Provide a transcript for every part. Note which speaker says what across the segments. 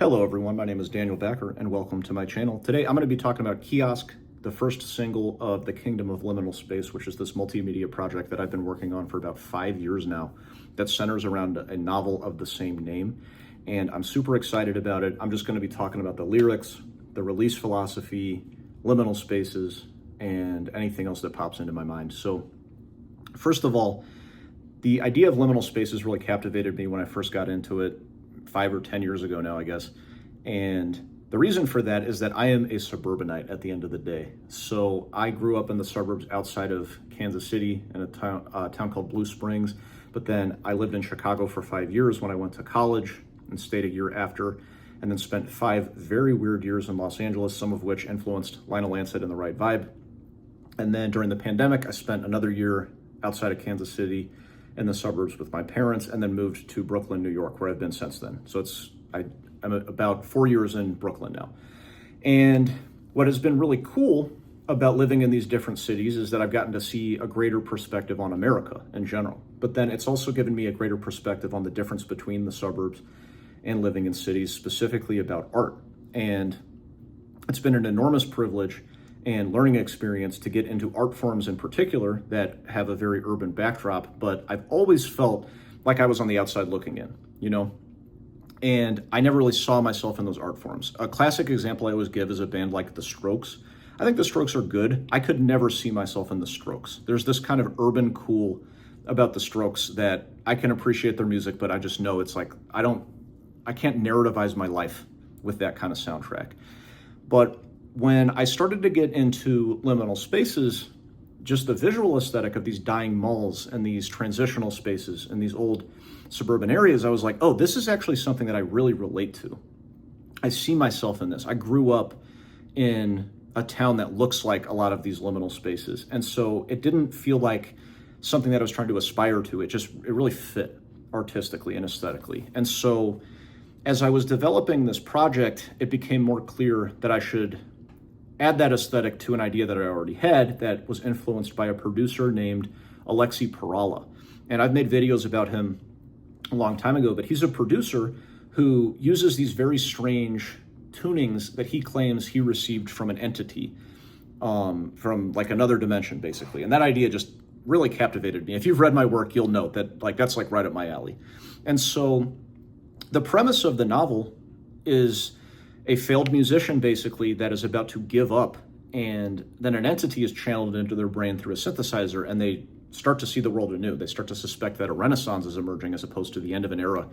Speaker 1: Hello everyone, my name is Daniel Backer and welcome to my channel. Today I'm going to be talking about Kiosk, the first single of the Kingdom of Liminal Space, which is this multimedia project that I've been working on for about 5 years now that centers around a novel of the same name. And I'm super excited about it. I'm just going to be talking about the lyrics, the release philosophy, liminal spaces, and anything else that pops into my mind. So first of all, the idea of liminal spaces really captivated me when I first got into it 5 or 10 years ago now, I guess. And the reason for that is that I am a suburbanite at the end of the day. So I grew up in the suburbs outside of Kansas City in a town called Blue Springs. But then I lived in Chicago for 5 years when I went to college and stayed a year after, and then spent 5 very weird years in Los Angeles, some of which influenced Lionel, Lancet, and the Right Vibe. And then during the pandemic, I spent another year outside of Kansas City in the suburbs with my parents, and then moved to Brooklyn, New York, where I've been since then. So I'm about 4 years in Brooklyn now. And what has been really cool about living in these different cities is that I've gotten to see a greater perspective on America in general. But then it's also given me a greater perspective on the difference between the suburbs and living in cities, specifically about art. And it's been an enormous privilege and learning experience to get into art forms in particular that have a very urban backdrop, but I've always felt like I was on the outside looking in, and I never really saw myself in those art forms. A classic example I always give is a band like The Strokes. I think The Strokes are good. I could never see myself in The Strokes. There's this kind of urban cool about The Strokes that I can appreciate their music, but I just know it's like, I can't narrativize my life with that kind of soundtrack. But when I started to get into liminal spaces, just the visual aesthetic of these dying malls and these transitional spaces and these old suburban areas, I was like, oh, this is actually something that I really relate to. I see myself in this. I grew up in a town that looks like a lot of these liminal spaces. And so it didn't feel like something that I was trying to aspire to. It really fit artistically and aesthetically. And so as I was developing this project, it became more clear that I should add that aesthetic to an idea that I already had that was influenced by a producer named Alexei Perala. And I've made videos about him a long time ago, but he's a producer who uses these very strange tunings that he claims he received from an entity, from like another dimension, basically. And that idea just really captivated me. If you've read my work, you'll note that that's right up my alley. And so the premise of the novel is a failed musician, basically, that is about to give up, and then an entity is channeled into their brain through a synthesizer, and they start to see the world anew. They start to suspect that a renaissance is emerging as opposed to the end of an era,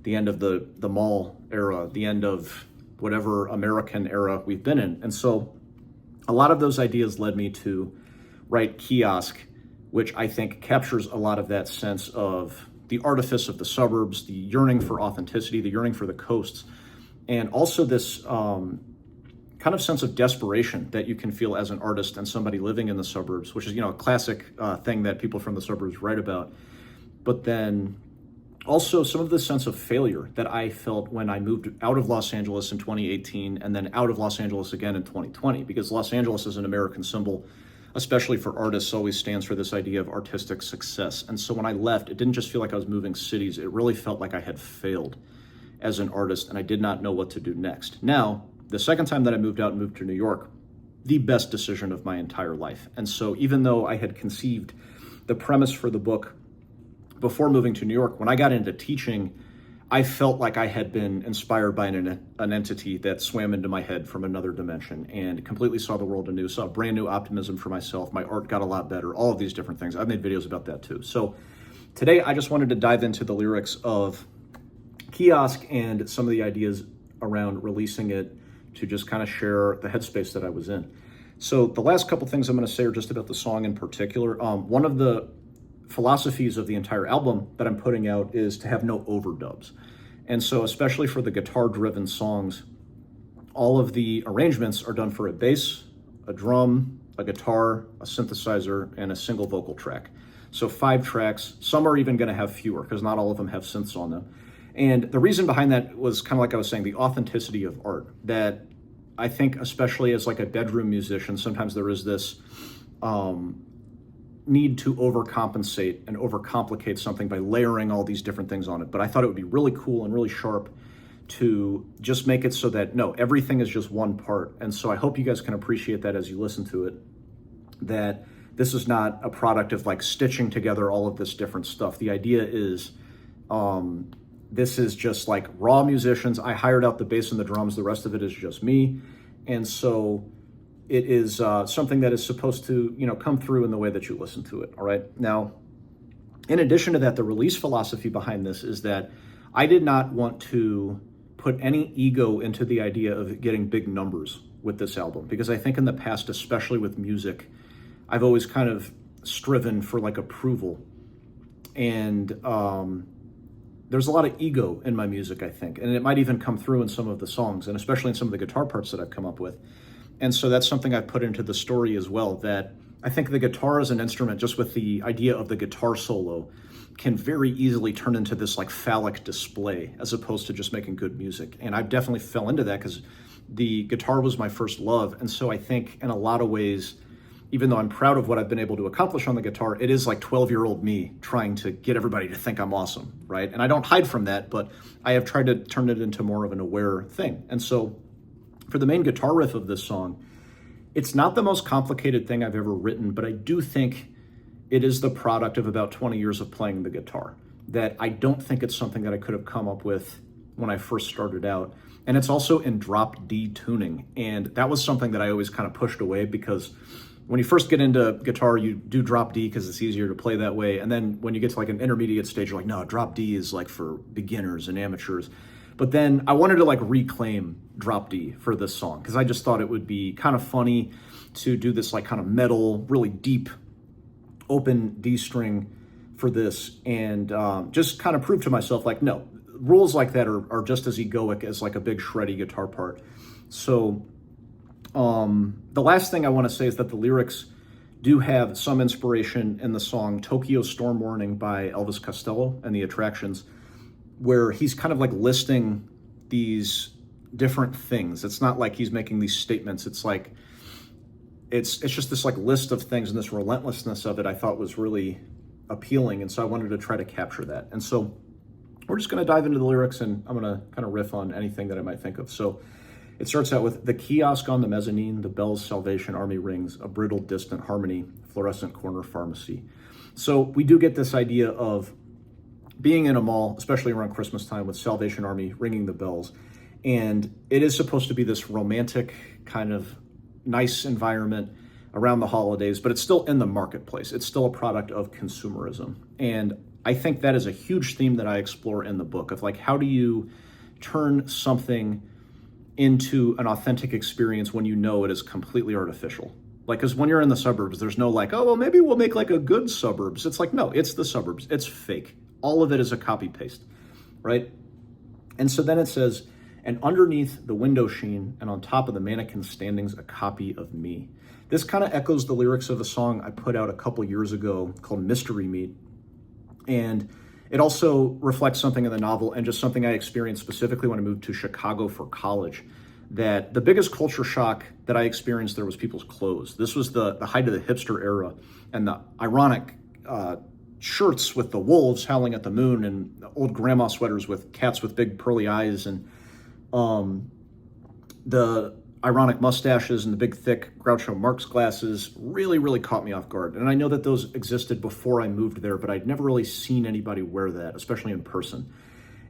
Speaker 1: the end of the mall era, the end of whatever American era we've been in. And so a lot of those ideas led me to write Kiosk, which I think captures a lot of that sense of the artifice of the suburbs, the yearning for authenticity, the yearning for the coasts, and also this kind of sense of desperation that you can feel as an artist and somebody living in the suburbs, which is, a classic thing that people from the suburbs write about. But then also some of the sense of failure that I felt when I moved out of Los Angeles in 2018 and then out of Los Angeles again in 2020, because Los Angeles is an American symbol, especially for artists, always stands for this idea of artistic success. And so when I left, it didn't just feel like I was moving cities, it really felt like I had failed as an artist, and I did not know what to do next. Now, the second time that I moved to New York, the best decision of my entire life. And so even though I had conceived the premise for the book before moving to New York, when I got into teaching, I felt like I had been inspired by an entity that swam into my head from another dimension and completely saw the world anew, saw a brand new optimism for myself. My art got a lot better, all of these different things. I've made videos about that too. So today I just wanted to dive into the lyrics of Kiosk and some of the ideas around releasing it to just kind of share the headspace that I was in. So the last couple things I'm going to say are just about the song in particular. One of the philosophies of the entire album that I'm putting out is to have no overdubs. And so especially for the guitar-driven songs, all of the arrangements are done for a bass, a drum, a guitar, a synthesizer, and a single vocal track. So 5 tracks. Some are even going to have fewer because not all of them have synths on them. And the reason behind that was kind of like I was saying, the authenticity of art, that I think especially as like a bedroom musician, sometimes there is this need to overcompensate and overcomplicate something by layering all these different things on it. But I thought it would be really cool and really sharp to just make it so that, no, everything is just one part. And so I hope you guys can appreciate that as you listen to it, that this is not a product of like stitching together all of this different stuff. The idea is, this is just like raw musicians. I hired out the bass and the drums. The rest of it is just me. And so it is something that is supposed to, come through in the way that you listen to it. All right. Now, in addition to that, the release philosophy behind this is that I did not want to put any ego into the idea of getting big numbers with this album, because I think in the past, especially with music, I've always kind of striven for like approval. And there's a lot of ego in my music, I think, and it might even come through in some of the songs, and especially in some of the guitar parts that I've come up with. And so that's something I've put into the story as well, that I think the guitar as an instrument, just with the idea of the guitar solo, can very easily turn into this like phallic display as opposed to just making good music. And I definitely fell into that because the guitar was my first love. And so I think in a lot of ways, even though I'm proud of what I've been able to accomplish on the guitar, it is like 12-year-old me trying to get everybody to think I'm awesome, right? And I don't hide from that, but I have tried to turn it into more of an aware thing. And so for the main guitar riff of this song, it's not the most complicated thing I've ever written, but I do think it is the product of about 20 years of playing the guitar, that I don't think it's something that I could have come up with when I first started out. And it's also in drop D tuning. And that was something that I always kind of pushed away, because when you first get into guitar, you do drop D because it's easier to play that way. And then when you get to like an intermediate stage, you're like, no, drop D is like for beginners and amateurs. But then I wanted to like reclaim drop D for this song, because I just thought it would be kind of funny to do this like kind of metal, really deep, open D string for this, and just kind of prove to myself like, no, rules like that are just as egoic as like a big shreddy guitar part. So the last thing I want to say is that the lyrics do have some inspiration in the song Tokyo Storm Warning by Elvis Costello and the Attractions, where he's kind of like listing these different things. It's not like he's making these statements. It's like, it's just this like list of things, and this relentlessness of it I thought was really appealing. And so I wanted to try to capture that. And so we're just going to dive into the lyrics, and I'm going to kind of riff on anything that I might think of. So it starts out with the kiosk on the mezzanine, the bells, Salvation Army rings, a brittle distant harmony, fluorescent corner pharmacy. So we do get this idea of being in a mall, especially around Christmas time, with Salvation Army ringing the bells. And it is supposed to be this romantic kind of nice environment around the holidays, but it's still in the marketplace. It's still a product of consumerism. And I think that is a huge theme that I explore in the book, of like, how do you turn something into an authentic experience when you know it is completely artificial? Like, because when you're in the suburbs, there's no like, oh, well, maybe we'll make like a good suburbs. It's like, no, it's the suburbs. It's fake. All of it is a copy paste, right? And so then it says, and underneath the window sheen and on top of the mannequin standings, a copy of me. This kind of echoes the lyrics of a song I put out a couple years ago called Mystery Meat. And it also reflects something in the novel, and just something I experienced specifically when I moved to Chicago for college, that the biggest culture shock that I experienced there was people's clothes. This was the height of the hipster era, and the ironic shirts with the wolves howling at the moon, and the old grandma sweaters with cats with big pearly eyes, and the ironic mustaches and the big thick Groucho Marx glasses really, really caught me off guard. And I know that those existed before I moved there, but I'd never really seen anybody wear that, especially in person.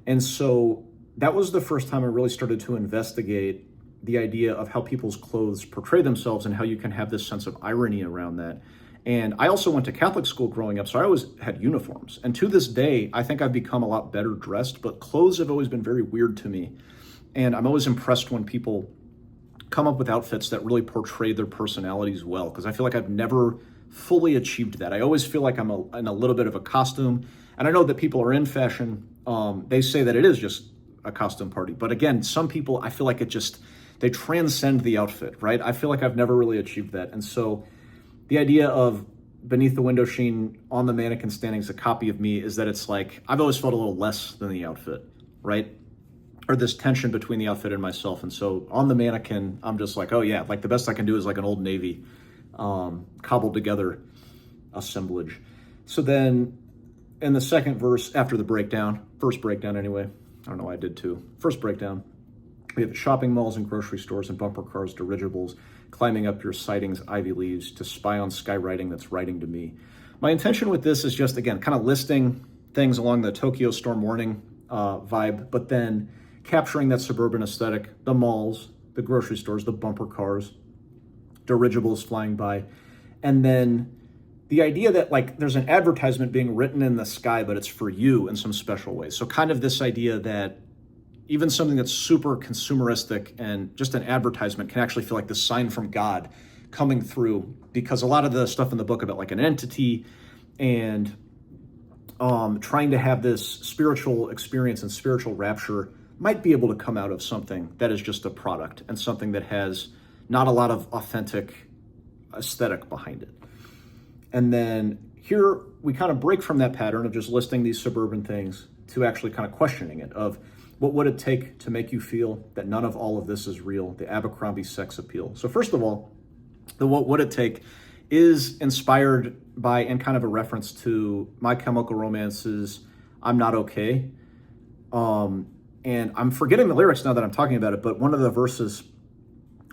Speaker 1: And so that was the first time I really started to investigate the idea of how people's clothes portray themselves, and how you can have this sense of irony around that. And I also went to Catholic school growing up, so I always had uniforms. And to this day, I think I've become a lot better dressed, but clothes have always been very weird to me. And I'm always impressed when people come up with outfits that really portray their personalities well, because I feel like I've never fully achieved that. I always feel like I'm in a little bit of a costume. And I know that people are in fashion. They say that it is just a costume party. But again, some people, I feel like they transcend the outfit, right? I feel like I've never really achieved that. And so the idea of beneath the window sheen on the mannequin standings, a copy of me, is that it's like, I've always felt a little less than the outfit, right? Or this tension between the outfit and myself. And so on the mannequin, I'm just like, oh yeah, like the best I can do is like an Old Navy cobbled together assemblage. So then in the second verse, after the breakdown, first breakdown anyway, I don't know why I did two. First breakdown. We have shopping malls and grocery stores and bumper cars, dirigibles, climbing up your siding's ivy leaves to spy on skywriting that's writing to me. My intention with this is just, again, kind of listing things along the Tokyo storm warning vibe, but then capturing that suburban aesthetic, the malls, the grocery stores, the bumper cars, dirigibles flying by, and then the idea that like there's an advertisement being written in the sky, but it's for you in some special ways. So kind of this idea that even something that's super consumeristic and just an advertisement can actually feel like the sign from God coming through, because a lot of the stuff in the book about like an entity and trying to have this spiritual experience and spiritual rapture might be able to come out of something that is just a product and something that has not a lot of authentic aesthetic behind it. And then here we kind of break from that pattern of just listing these suburban things to actually kind of questioning it of what would it take to make you feel that none of all of this is real, the Abercrombie sex appeal. So first of all, the what would it take is inspired by and kind of a reference to My Chemical Romance's I'm Not Okay. And I'm forgetting the lyrics now that I'm talking about it, but one of the verses,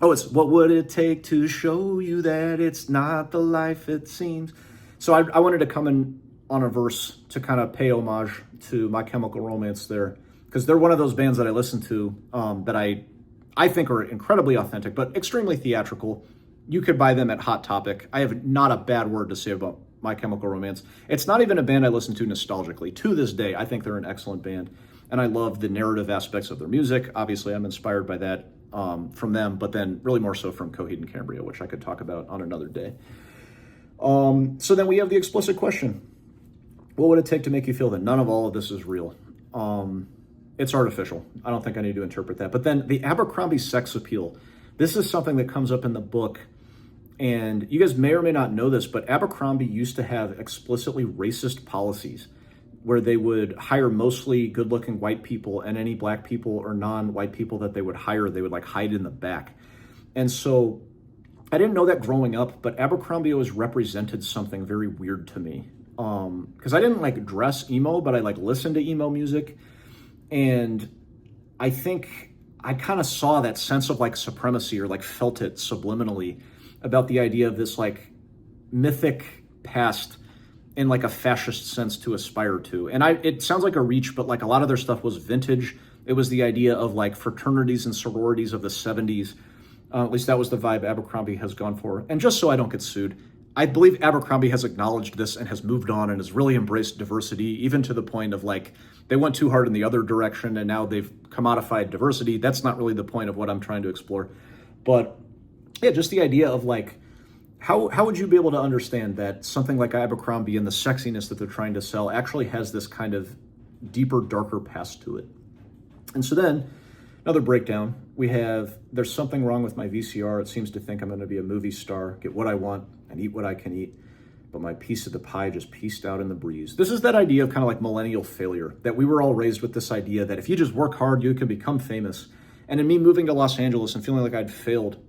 Speaker 1: it's what would it take to show you that it's not the life it seems. So I wanted to come in on a verse to kind of pay homage to My Chemical Romance there, because they're one of those bands that I listen to that I think are incredibly authentic, but extremely theatrical. You could buy them at Hot Topic. I have not a bad word to say about My Chemical Romance. It's not even a band I listen to nostalgically. To this day, I think they're an excellent band, and I love the narrative aspects of their music. Obviously, I'm inspired by that from them, but then really more so from Coheed and Cambria, which I could talk about on another day. So then we have the explicit question. What would it take to make you feel that none of all of this is real? It's artificial. I don't think I need to interpret that. But then the Abercrombie sex appeal. This is something that comes up in the book. And you guys may or may not know this, but Abercrombie used to have explicitly racist policies where they would hire mostly good-looking white people, and any black people or non-white people that they would hire, they would like hide in the back. And so I didn't know that growing up, but Abercrombie always represented something very weird to me. Because I didn't like dress emo, but I like listened to emo music. And I think I kind of saw that sense of like supremacy, or like felt it subliminally, about the idea of this like mythic past in like a fascist sense to aspire to. And it sounds like a reach, but like a lot of their stuff was vintage. It was the idea of like fraternities and sororities of the 70s. At least that was the vibe Abercrombie has gone for. And just so I don't get sued, I believe Abercrombie has acknowledged this and has moved on and has really embraced diversity, even to the point of like, they went too hard in the other direction and now they've commodified diversity. That's not really the point of what I'm trying to explore. But yeah, just the idea of like, how would you be able to understand that something like Abercrombie and the sexiness that they're trying to sell actually has this kind of deeper, darker past to it? And so then, another breakdown, we have, there's something wrong with my VCR. It seems to think I'm going to be a movie star, get what I want, and eat what I can eat. But my piece of the pie just pieced out in the breeze. This is that idea of kind of like millennial failure, that we were all raised with this idea that if you just work hard, you can become famous. And in me moving to Los Angeles and feeling like I'd failed,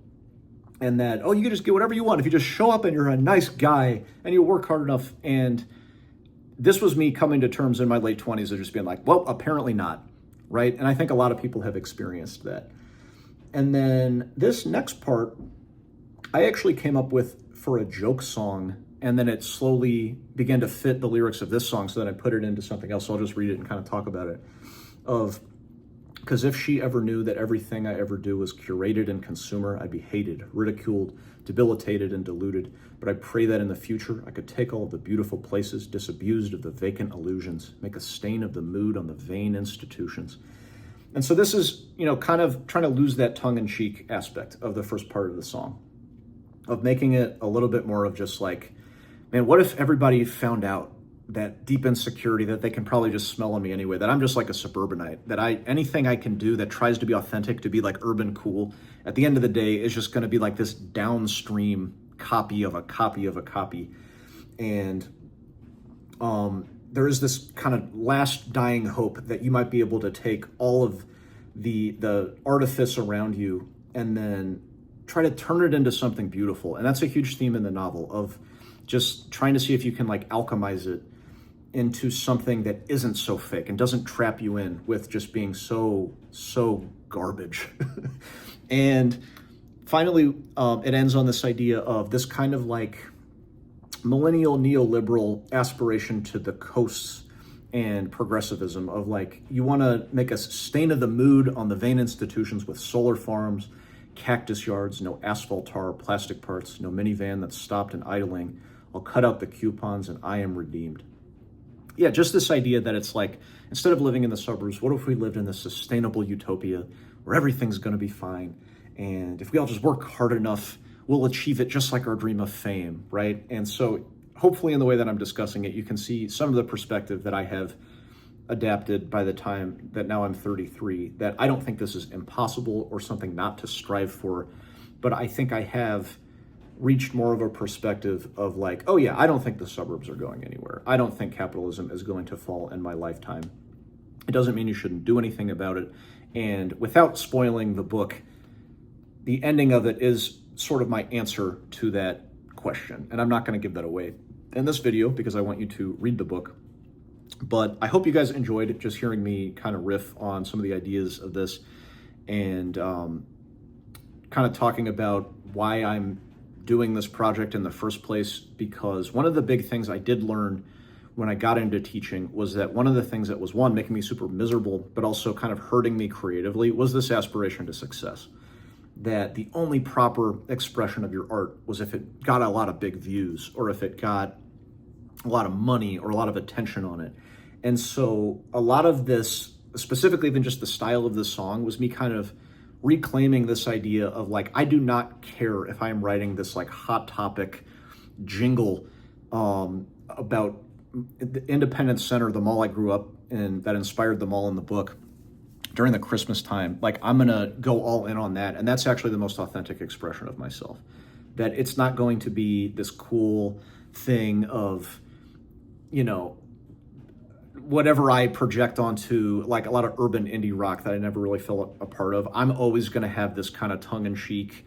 Speaker 1: and that, you can just get whatever you want if you just show up and you're a nice guy and you work hard enough. And this was me coming to terms in my late 20s of just being like, well, apparently not, right? And I think a lot of people have experienced that. And then this next part, I actually came up with for a joke song, and then it slowly began to fit the lyrics of this song, so then I put it into something else. So I'll just read it and kind of talk about it. Because if she ever knew that everything I ever do was curated and consumer, I'd be hated, ridiculed, debilitated, and deluded. But I pray that in the future, I could take all of the beautiful places, disabused of the vacant illusions, make a stain of the mood on the vain institutions. And so this is, kind of trying to lose that tongue-in-cheek aspect of the first part of the song, of making it a little bit more of just like, man, what if everybody found out that deep insecurity that they can probably just smell on me anyway, that I'm just like a suburbanite, that anything I can do that tries to be authentic, to be like urban cool, at the end of the day is just going to be like this downstream copy of a copy of a copy. And there is this kind of last dying hope that you might be able to take all of the artifice around you and then try to turn it into something beautiful. And that's a huge theme in the novel, of just trying to see if you can like alchemize it into something that isn't so fake and doesn't trap you in with just being so garbage. And finally, it ends on this idea of this kind of like millennial neoliberal aspiration to the coasts and progressivism of like, you want to make a stain of the mood on the vain institutions with solar farms, cactus yards, no asphalt tar, plastic parts, no minivan that's stopped and idling. I'll cut out the coupons and I am redeemed. Yeah, just this idea that it's like, instead of living in the suburbs, what if we lived in this sustainable utopia where everything's going to be fine? And if we all just work hard enough, we'll achieve it just like our dream of fame, right? And so hopefully in the way that I'm discussing it, you can see some of the perspective that I have adapted by the time that now I'm 33, that I don't think this is impossible or something not to strive for, but I think I have reached more of a perspective of like, oh yeah, I don't think the suburbs are going anywhere. I don't think capitalism is going to fall in my lifetime. It doesn't mean you shouldn't do anything about it. And without spoiling the book, the ending of it is sort of my answer to that question. And I'm not going to give that away in this video because I want you to read the book. But I hope you guys enjoyed just hearing me kind of riff on some of the ideas of this and kind of talking about why I'm doing this project in the first place, because one of the big things I did learn when I got into teaching was that one of the things that was, one, making me super miserable, but also kind of hurting me creatively, was this aspiration to success. That the only proper expression of your art was if it got a lot of big views or if it got a lot of money or a lot of attention on it. And so a lot of this, specifically even just the style of this song, was me kind of reclaiming this idea of like, I do not care if I am writing this like hot topic jingle about the Independence Center, the mall I grew up in, that inspired the mall in the book during the Christmas time. Like, I'm gonna go all in on that. And that's actually the most authentic expression of myself. That it's not going to be this cool thing of, you know, whatever I project onto like a lot of urban indie rock that I never really felt a part of. I'm always going to have this kind of tongue-in-cheek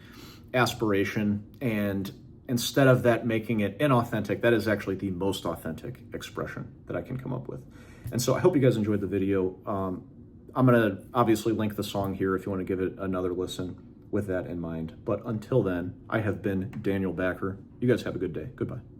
Speaker 1: aspiration, and instead of that making it inauthentic, that is actually the most authentic expression that I can come up with. And so I hope you guys enjoyed the video. I'm going to obviously link the song here if you want to give it another listen with that in mind. But until then, I have been Daniel Backer. You guys have a good day. Goodbye.